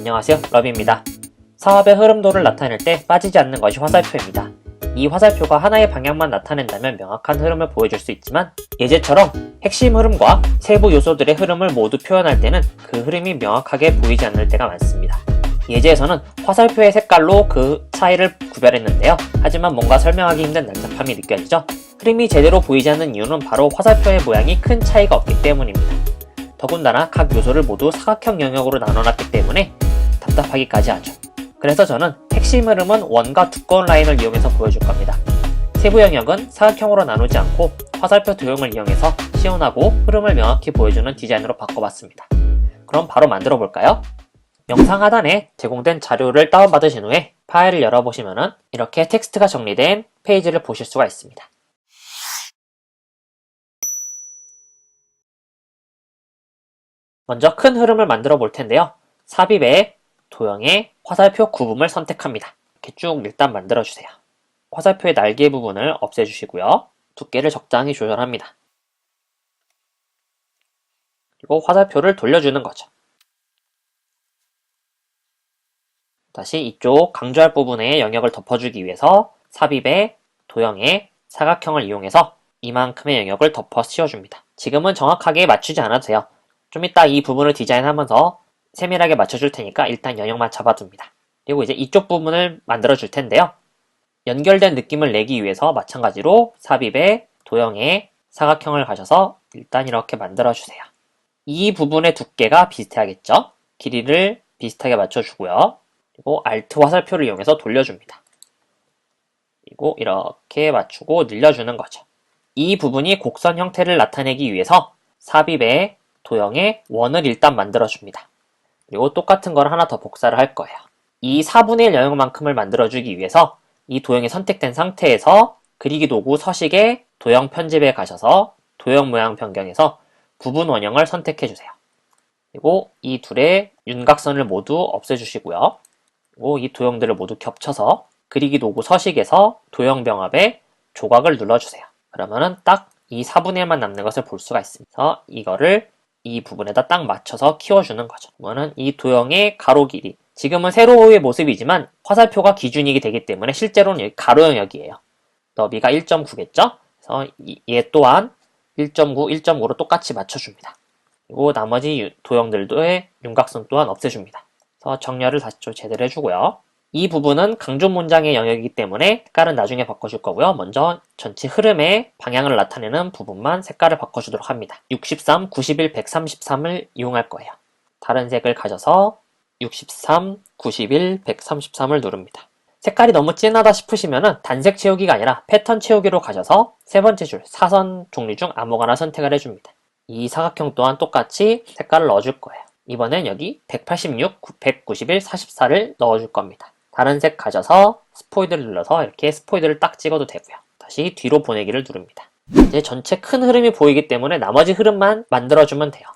안녕하세요, 러비입니다. 사업의 흐름도를 나타낼 때 빠지지 않는 것이 화살표입니다. 이 화살표가 하나의 방향만 나타낸다면 명확한 흐름을 보여줄 수 있지만 예제처럼 핵심 흐름과 세부 요소들의 흐름을 모두 표현할 때는 그 흐름이 명확하게 보이지 않을 때가 많습니다. 예제에서는 화살표의 색깔로 그 차이를 구별했는데요. 하지만 뭔가 설명하기 힘든 난잡함이 느껴지죠? 흐름이 제대로 보이지 않는 이유는 바로 화살표의 모양이 큰 차이가 없기 때문입니다. 더군다나 각 요소를 모두 사각형 영역으로 나눠놨기 때문에 답답하기까지 하죠. 그래서 저는 핵심 흐름은 원과 두꺼운 라인을 이용해서 보여줄 겁니다. 세부 영역은 사각형으로 나누지 않고 화살표 도형을 이용해서 시원하고 흐름을 명확히 보여주는 디자인으로 바꿔봤습니다. 그럼 바로 만들어 볼까요? 영상 하단에 제공된 자료를 다운받으신 후에 파일을 열어보시면 이렇게 텍스트가 정리된 페이지를 보실 수가 있습니다. 먼저 큰 흐름을 만들어 볼 텐데요. 삽입에 도형의 화살표 구분을 선택합니다. 이렇게 쭉 일단 만들어 주세요. 화살표의 날개 부분을 없애주시고요. 두께를 적당히 조절합니다. 그리고 화살표를 돌려주는 거죠. 다시 이쪽 강조할 부분의 영역을 덮어주기 위해서 삽입에 도형의 사각형을 이용해서 이만큼의 영역을 덮어 씌워줍니다. 지금은 정확하게 맞추지 않아도 돼요. 좀 이따 이 부분을 디자인하면서 세밀하게 맞춰줄 테니까 일단 영역만 잡아둡니다. 그리고 이제 이쪽 부분을 만들어 줄 텐데요. 연결된 느낌을 내기 위해서 마찬가지로 삽입에 도형의 사각형을 가셔서 일단 이렇게 만들어 주세요. 이 부분의 두께가 비슷해야겠죠? 길이를 비슷하게 맞춰주고요. 그리고 Alt 화살표를 이용해서 돌려줍니다. 그리고 이렇게 맞추고 늘려주는 거죠. 이 부분이 곡선 형태를 나타내기 위해서 삽입에 도형의 원을 일단 만들어줍니다. 그리고 똑같은 걸 하나 더 복사를 할 거예요. 이 4분의 1 영역만큼을 만들어주기 위해서 이 도형이 선택된 상태에서 그리기 도구 서식의 도형 편집에 가셔서 도형 모양 변경에서 부분 원형을 선택해주세요. 그리고 이 둘의 윤곽선을 모두 없애주시고요. 그리고 이 도형들을 모두 겹쳐서 그리기 도구 서식에서 도형 병합에 조각을 눌러주세요. 그러면은 딱 이 4분의 1만 남는 것을 볼 수가 있습니다. 그래서 이거를 이 부분에다 딱 맞춰서 키워주는 거죠. 이거는 이 도형의 가로 길이. 지금은 세로의 모습이지만 화살표가 기준이 되기 때문에 실제로는 여기 가로 영역이에요. 너비가 1.9겠죠? 그래서 얘 또한 1.9, 1.9로 똑같이 맞춰줍니다. 그리고 나머지 도형들도의 윤곽선 또한 없애줍니다. 그래서 정렬을 다시 좀 제대로 해주고요. 이 부분은 강조 문장의 영역이기 때문에 색깔은 나중에 바꿔줄 거고요. 먼저 전체 흐름의 방향을 나타내는 부분만 색깔을 바꿔주도록 합니다. 63, 91, 133을 이용할 거예요. 다른 색을 가져서 63, 91, 133을 누릅니다. 색깔이 너무 진하다 싶으시면 단색 채우기가 아니라 패턴 채우기로 가셔서 세 번째 줄, 사선 종류 중 아무거나 선택을 해줍니다. 이 사각형 또한 똑같이 색깔을 넣어줄 거예요. 이번엔 여기 186, 191, 44를 넣어줄 겁니다. 다른 색 가져서 스포이드를 눌러서 이렇게 스포이드를 딱 찍어도 되고요. 다시 뒤로 보내기를 누릅니다. 이제 전체 큰 흐름이 보이기 때문에 나머지 흐름만 만들어주면 돼요.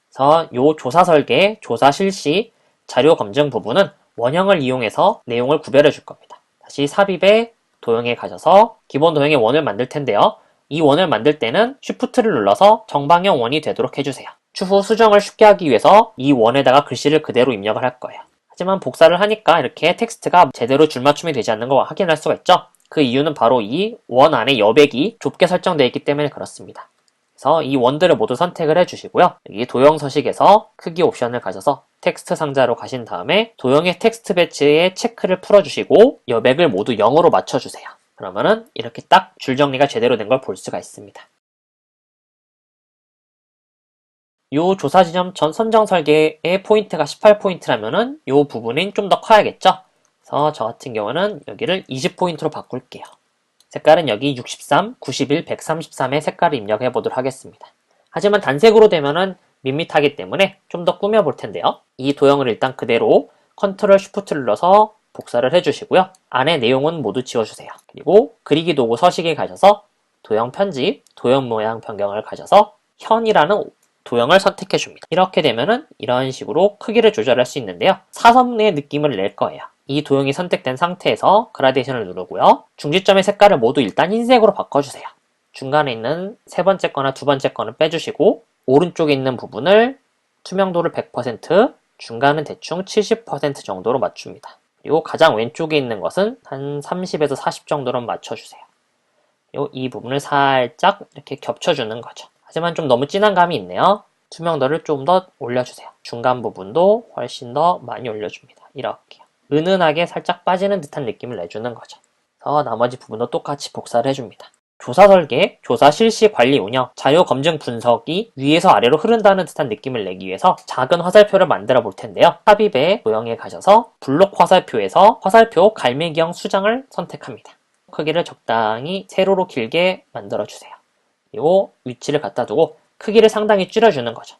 그래서 요 조사 설계, 조사 실시, 자료 검증 부분은 원형을 이용해서 내용을 구별해 줄 겁니다. 다시 삽입에 도형에 가셔서 기본 도형의 원을 만들 텐데요. 이 원을 만들 때는 Shift를 눌러서 정방형 원이 되도록 해주세요. 추후 수정을 쉽게 하기 위해서 이 원에다가 글씨를 그대로 입력을 할 거예요. 하지만 복사를 하니까 이렇게 텍스트가 제대로 줄맞춤이 되지 않는 걸 확인할 수가 있죠. 그 이유는 바로 이 원 안에 여백이 좁게 설정되어 있기 때문에 그렇습니다. 그래서 이 원들을 모두 선택을 해주시고요. 여기 도형 서식에서 크기 옵션을 가셔서 텍스트 상자로 가신 다음에 도형의 텍스트 배치의 체크를 풀어주시고 여백을 모두 0으로 맞춰주세요. 그러면은 이렇게 딱 줄 정리가 제대로 된 걸 볼 수가 있습니다. 요 조사 지점 전 선정 설계의 포인트가 18포인트라면은 요 부분은 좀 더 커야겠죠? 그래서 저 같은 경우는 여기를 20포인트로 바꿀게요. 색깔은 여기 63, 91, 133의 색깔을 입력해 보도록 하겠습니다. 하지만 단색으로 되면은 밋밋하기 때문에 좀 더 꾸며 볼 텐데요. 이 도형을 일단 그대로 컨트롤 쉬프트를 눌러서 복사를 해주시고요. 안에 내용은 모두 지워주세요. 그리고 그리기 도구 서식에 가셔서 도형 편집, 도형 모양 변경을 가셔서 현이라는 도형을 선택해 줍니다. 이렇게 되면은 이런 식으로 크기를 조절할 수 있는데요. 사선의 느낌을 낼 거예요. 이 도형이 선택된 상태에서 그라데이션을 누르고요. 중지점의 색깔을 모두 일단 흰색으로 바꿔주세요. 중간에 있는 세 번째 거나 두 번째 거는 빼주시고 오른쪽에 있는 부분을 투명도를 100%, 중간은 대충 70% 정도로 맞춥니다. 그리고 가장 왼쪽에 있는 것은 한 30에서 40 정도로 맞춰주세요. 그리고 이 부분을 살짝 이렇게 겹쳐주는 거죠. 하지만 좀 너무 진한 감이 있네요. 투명도를 좀 더 올려주세요. 중간 부분도 훨씬 더 많이 올려줍니다. 이렇게요. 은은하게 살짝 빠지는 듯한 느낌을 내주는 거죠. 그래서 나머지 부분도 똑같이 복사를 해줍니다. 조사 설계, 조사 실시 관리 운영, 자료 검증 분석이 위에서 아래로 흐른다는 듯한 느낌을 내기 위해서 작은 화살표를 만들어 볼 텐데요. 삽입의 도형에 가셔서 블록 화살표에서 화살표 갈매기형 수장을 선택합니다. 크기를 적당히 세로로 길게 만들어 주세요. 그리고 위치를 갖다 두고 크기를 상당히 줄여주는 거죠.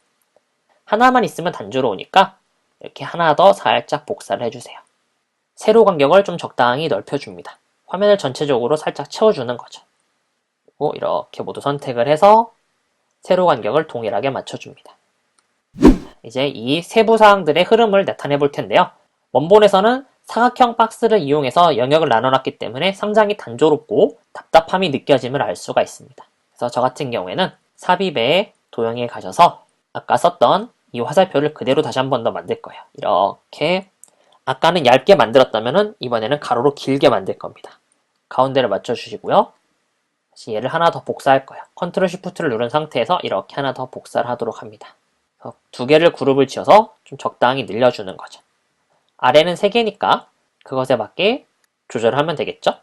하나만 있으면 단조로우니까 이렇게 하나 더 살짝 복사를 해주세요. 세로 간격을 좀 적당히 넓혀줍니다. 화면을 전체적으로 살짝 채워주는 거죠. 그리고 이렇게 모두 선택을 해서 세로 간격을 동일하게 맞춰줍니다. 이제 이 세부 사항들의 흐름을 나타내 볼 텐데요. 원본에서는 사각형 박스를 이용해서 영역을 나눠놨기 때문에 상당히 단조롭고 답답함이 느껴짐을 알 수가 있습니다. 그래서 저 같은 경우에는 삽입의 도형에 가셔서 아까 썼던 이 화살표를 그대로 다시 한 번 더 만들 거예요. 이렇게 아까는 얇게 만들었다면 이번에는 가로로 길게 만들 겁니다. 가운데를 맞춰주시고요. 다시 얘를 하나 더 복사할 거예요. 컨트롤 쉬프트를 누른 상태에서 이렇게 하나 더 복사를 하도록 합니다. 두 개를 그룹을 지어서 좀 적당히 늘려주는 거죠. 아래는 3개니까 그것에 맞게 조절하면 되겠죠?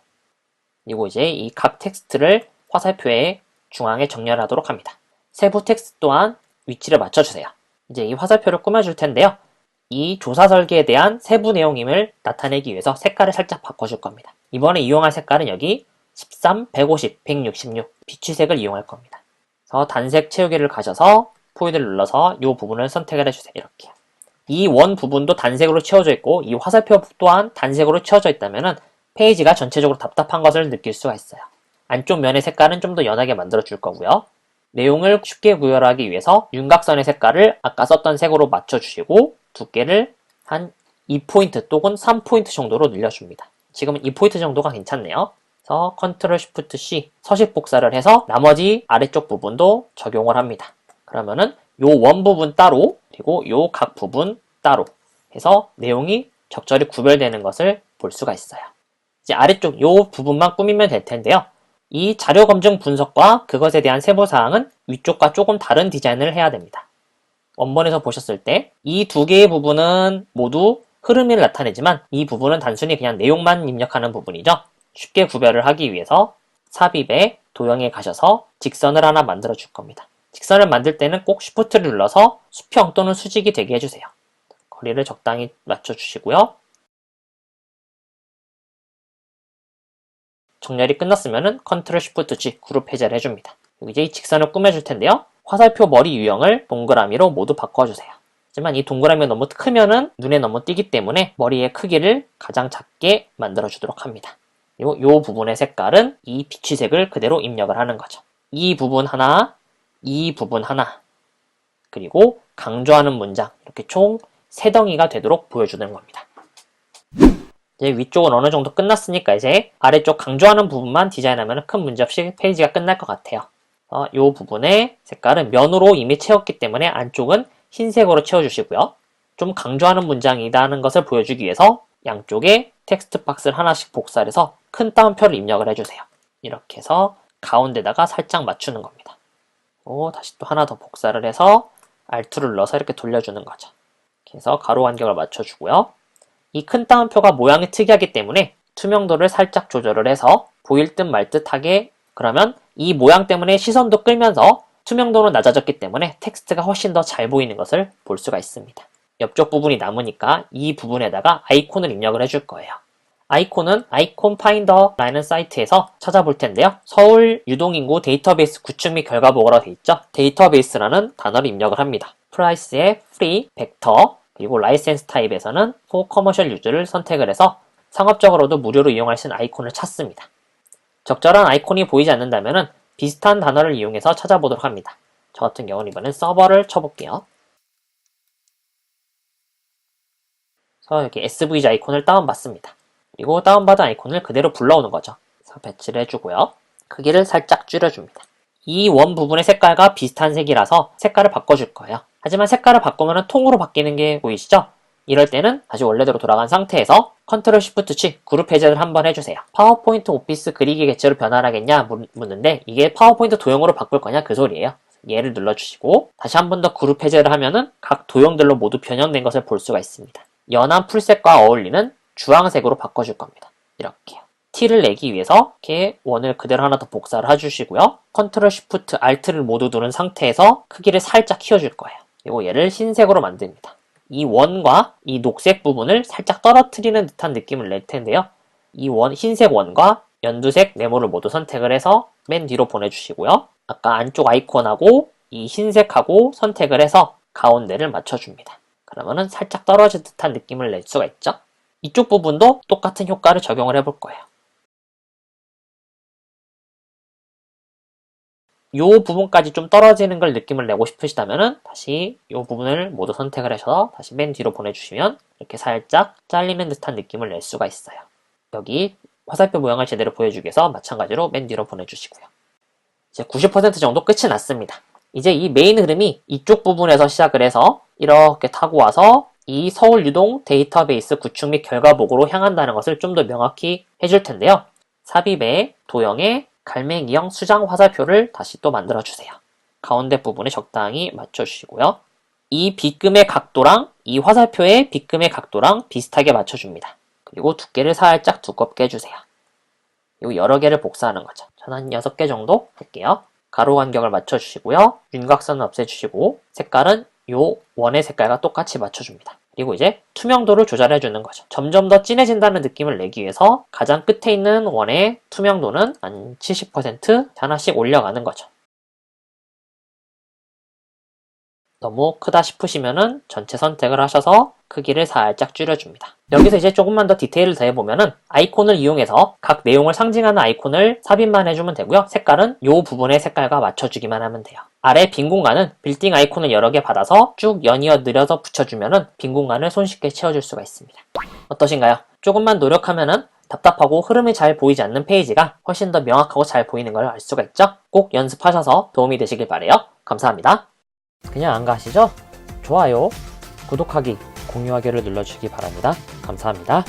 그리고 이제 이 각 텍스트를 화살표의 중앙에 정렬하도록 합니다. 세부 텍스트 또한 위치를 맞춰주세요. 이제 이 화살표를 꾸며줄 텐데요. 이 조사 설계에 대한 세부 내용임을 나타내기 위해서 색깔을 살짝 바꿔줄 겁니다. 이번에 이용할 색깔은 여기 13, 150, 166 비치색을 이용할 겁니다. 그래서 단색 채우기를 가셔서 포인트를 눌러서 이 부분을 선택을 해주세요. 이렇게. 이 원 부분도 단색으로 채워져 있고 이 화살표 또한 단색으로 채워져 있다면 페이지가 전체적으로 답답한 것을 느낄 수가 있어요. 안쪽 면의 색깔은 좀 더 연하게 만들어 줄 거고요. 내용을 쉽게 구별하기 위해서 윤곽선의 색깔을 아까 썼던 색으로 맞춰주시고 두께를 한 2포인트 또는 3포인트 정도로 늘려줍니다. 지금은 2포인트 정도가 괜찮네요. 그래서 컨트롤 쉬프트 C 서식 복사를 해서 나머지 아래쪽 부분도 적용을 합니다. 그러면은 요 원 부분 따로 그리고 요 각 부분 따로 해서 내용이 적절히 구별되는 것을 볼 수가 있어요. 이제 아래쪽 요 부분만 꾸미면 될 텐데요. 이 자료 검증 분석과 그것에 대한 세부사항은 위쪽과 조금 다른 디자인을 해야 됩니다. 원본에서 보셨을 때 이 두 개의 부분은 모두 흐름을 나타내지만 이 부분은 단순히 그냥 내용만 입력하는 부분이죠. 쉽게 구별을 하기 위해서 삽입의 도형에 가셔서 직선을 하나 만들어 줄 겁니다. 직선을 만들 때는 꼭 쉬프트를 눌러서 수평 또는 수직이 되게 해주세요. 거리를 적당히 맞춰주시고요. 정렬이 끝났으면 컨트롤 쉬프트 G 그룹 해제를 해줍니다. 이제 이 직선을 꾸며줄 텐데요. 화살표 머리 유형을 동그라미로 모두 바꿔주세요. 하지만 이 동그라미가 너무 크면은 눈에 너무 띄기 때문에 머리의 크기를 가장 작게 만들어 주도록 합니다. 그리고 이 부분의 색깔은 이 비치색을 그대로 입력을 하는 거죠. 이 부분 하나, 이 부분 하나, 그리고 강조하는 문장 이렇게 총 3덩이가 되도록 보여주는 겁니다. 이제 위쪽은 어느 정도 끝났으니까 이제 아래쪽 강조하는 부분만 디자인하면 큰 문제 없이 페이지가 끝날 것 같아요. 이 부분의 색깔은 면으로 이미 채웠기 때문에 안쪽은 흰색으로 채워주시고요. 좀 강조하는 문장이라는 것을 보여주기 위해서 양쪽에 텍스트 박스를 하나씩 복사를 해서 큰 따옴표를 입력을 해주세요. 이렇게 해서 가운데다가 살짝 맞추는 겁니다. 다시 또 하나 더 복사를 해서 Alt를 눌러서 이렇게 돌려주는 거죠. 이렇게 해서 가로 간격을 맞춰주고요. 이 큰 따옴표가 모양이 특이하기 때문에 투명도를 살짝 조절을 해서 보일 듯 말 듯하게 그러면 이 모양 때문에 시선도 끌면서 투명도는 낮아졌기 때문에 텍스트가 훨씬 더 잘 보이는 것을 볼 수가 있습니다. 옆쪽 부분이 남으니까 이 부분에다가 아이콘을 입력을 해줄 거예요. 아이콘은 아이콘 파인더라는 사이트에서 찾아볼 텐데요. 서울 유동인구 데이터베이스 구축 및 결과 보고라고 되어 있죠. 데이터베이스라는 단어를 입력을 합니다. 프라이스의 프리, 벡터, 그리고 라이센스 타입에서는 for commercial use를 선택을 해서 상업적으로도 무료로 이용할 수 있는 아이콘을 찾습니다. 적절한 아이콘이 보이지 않는다면 비슷한 단어를 이용해서 찾아보도록 합니다. 저 같은 경우는 이번엔 서버를 쳐볼게요. 그래서 이렇게 SVG 아이콘을 다운받습니다. 그리고 다운받은 아이콘을 그대로 불러오는 거죠. 그래서 배치를 해주고요. 크기를 살짝 줄여줍니다. 이 원 부분의 색깔과 비슷한 색이라서 색깔을 바꿔줄 거예요. 하지만 색깔을 바꾸면 통으로 바뀌는 게 보이시죠? 이럴 때는 다시 원래대로 돌아간 상태에서 컨트롤 쉬프트 취 그룹 해제를 한번 해주세요. 파워포인트 오피스 그리기 객체로 변환하겠냐 묻는데 이게 파워포인트 도형으로 바꿀 거냐 그 소리예요. 얘를 눌러주시고 다시 한 번 더 그룹 해제를 하면은 각 도형들로 모두 변형된 것을 볼 수가 있습니다. 연한 풀색과 어울리는 주황색으로 바꿔줄 겁니다. 이렇게요. 티를 내기 위해서 이렇게 원을 그대로 하나 더 복사를 해주시고요. 컨트롤 쉬프트 알트를 모두 누른 상태에서 크기를 살짝 키워줄 거예요. 그리고 얘를 흰색으로 만듭니다. 이 원과 이 녹색 부분을 살짝 떨어뜨리는 듯한 느낌을 낼 텐데요. 이 흰색 원과 연두색 네모를 모두 선택을 해서 맨 뒤로 보내주시고요. 아까 안쪽 아이콘하고 이 흰색하고 선택을 해서 가운데를 맞춰줍니다. 그러면은 살짝 떨어진 듯한 느낌을 낼 수가 있죠. 이쪽 부분도 똑같은 효과를 적용을 해볼 거예요. 이 부분까지 좀 떨어지는 걸 느낌을 내고 싶으시다면 다시 이 부분을 모두 선택을 하셔서 다시 맨 뒤로 보내주시면 이렇게 살짝 잘리는 듯한 느낌을 낼 수가 있어요. 여기 화살표 모양을 제대로 보여주기 위해서 마찬가지로 맨 뒤로 보내주시고요. 이제 90% 정도 끝이 났습니다. 이제 이 메인 흐름이 이쪽 부분에서 시작을 해서 이렇게 타고 와서 이 서울 유동 데이터베이스 구축 및 결과 보고로 향한다는 것을 좀 더 명확히 해줄 텐데요. 삽입에 도형에 갈매기형 수장 화살표를 다시 또 만들어주세요. 가운데 부분에 적당히 맞춰주시고요. 이 빗금의 각도랑 이 화살표의 빗금의 각도랑 비슷하게 맞춰줍니다. 그리고 두께를 살짝 두껍게 해주세요. 그리고 여러 개를 복사하는 거죠. 저는 한 6개 정도 할게요. 가로 간격을 맞춰주시고요. 윤곽선은 없애주시고 색깔은 요 원의 색깔과 똑같이 맞춰줍니다. 그리고 이제 투명도를 조절해주는 거죠. 점점 더 진해진다는 느낌을 내기 위해서 가장 끝에 있는 원의 투명도는 한 70% 하나씩 올려가는 거죠. 너무 크다 싶으시면은 전체 선택을 하셔서 크기를 살짝 줄여줍니다. 여기서 이제 조금만 더 디테일을 더해보면은 아이콘을 이용해서 각 내용을 상징하는 아이콘을 삽입만 해주면 되고요. 색깔은 이 부분의 색깔과 맞춰주기만 하면 돼요. 아래 빈 공간은 빌딩 아이콘을 여러 개 받아서 쭉 연이어 늘려서 붙여주면은 빈 공간을 손쉽게 채워줄 수가 있습니다. 어떠신가요? 조금만 노력하면은 답답하고 흐름이 잘 보이지 않는 페이지가 훨씬 더 명확하고 잘 보이는 걸 알 수가 있죠? 꼭 연습하셔서 도움이 되시길 바래요. 감사합니다. 그냥 안 가시죠? 좋아요, 구독하기, 공유하기를 눌러주시기 바랍니다. 감사합니다.